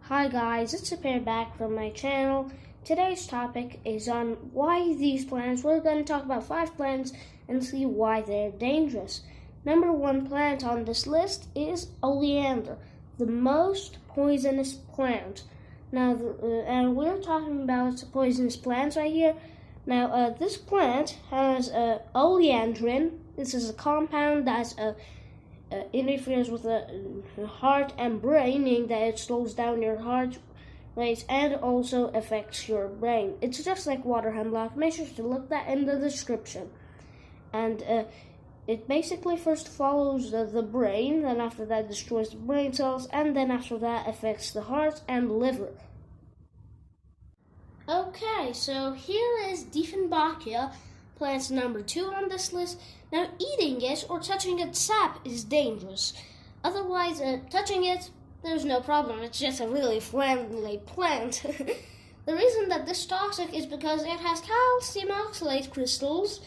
Hi guys, it's Sapir back from my channel. Today's topic is on why these plants. We're going to talk about 5 plants and see why they're dangerous. Number 1 plant on this list is oleander, the most poisonous plant. Now, and we're talking about poisonous plants right here. Now, this plant has oleandrin. This is a compound that's interferes with the heart and brain, meaning that it slows down your heart rate and also affects your brain. It's just like water hemlock. Make sure to look that in the description. And it basically first follows the brain, then after that destroys the brain cells, and then after that affects the heart and liver. Okay, so here is Dieffenbachia, plant number 2 on this list. Now, eating it or touching its sap is dangerous. Otherwise, touching it, there's no problem. It's just a really friendly plant. The reason that this is toxic is because it has calcium oxalate crystals,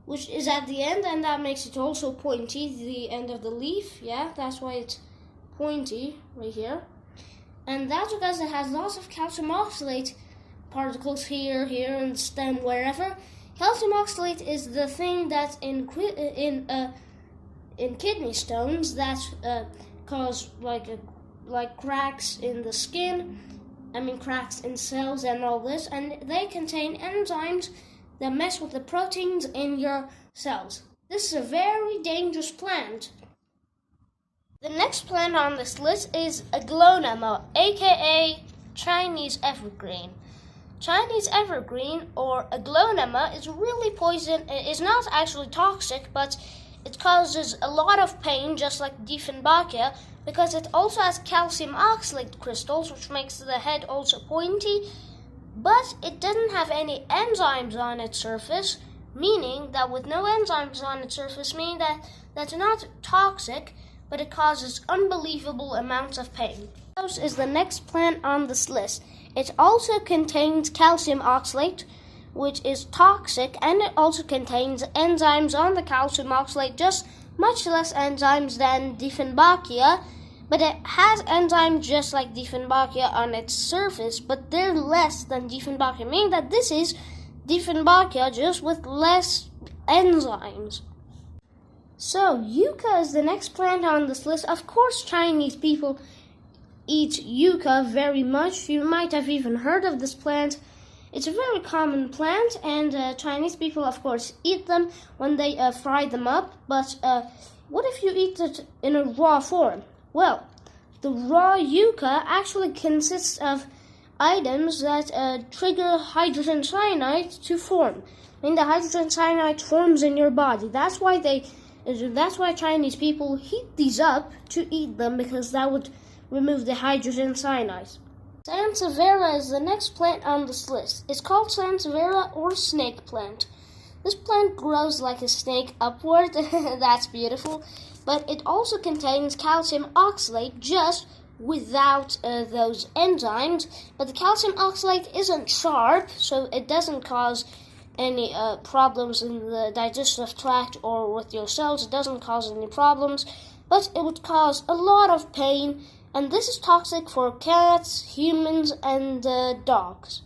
which is at the end, and that makes it also pointy, the end of the leaf. Yeah, that's why it's pointy right here. And that's because it has lots of calcium oxalate particles here, and stem, wherever. Calcium oxalate is the thing that's in kidney stones that cause like cracks in the skin. I mean cracks in cells and all this, and they contain enzymes that mess with the proteins in your cells. This is a very dangerous plant. The next plant on this list is Aglaonema, aka Chinese evergreen. Chinese evergreen, or Aglaonema, is really poison. It is not actually toxic, but it causes a lot of pain, just like Dieffenbachia, because it also has calcium oxalate crystals, which makes the head also pointy, but it doesn't have any enzymes on its surface, meaning that with no enzymes on its surface, meaning that that's not toxic, but it causes unbelievable amounts of pain. This is the next plant on this list. It also contains calcium oxalate, which is toxic, and it also contains enzymes on the calcium oxalate, just much less enzymes than Dieffenbachia, but it has enzymes just like Dieffenbachia on its surface, but they're less than Dieffenbachia, meaning that this is Dieffenbachia just with less enzymes. So, yucca is the next plant on this list. Of course, Chinese people eat yucca very much. You might have even heard of this plant. It's a very common plant, and Chinese people, of course, eat them when they fry them up. But what if you eat it in a raw form? Well, the raw yucca actually consists of items that trigger hydrogen cyanide to form. I mean, the hydrogen cyanide forms in your body. That's why Chinese people heat these up to eat them, because that would remove the hydrogen cyanide. Sansevieria is the next plant on this list. It's called Sansevieria, or snake plant. This plant grows like a snake upward. That's beautiful. But it also contains calcium oxalate, just without those enzymes. But the calcium oxalate isn't sharp, so it doesn't cause any problems in the digestive tract or with your cells. It doesn't cause any problems, but it would cause a lot of pain. And this is toxic for cats, humans, and dogs.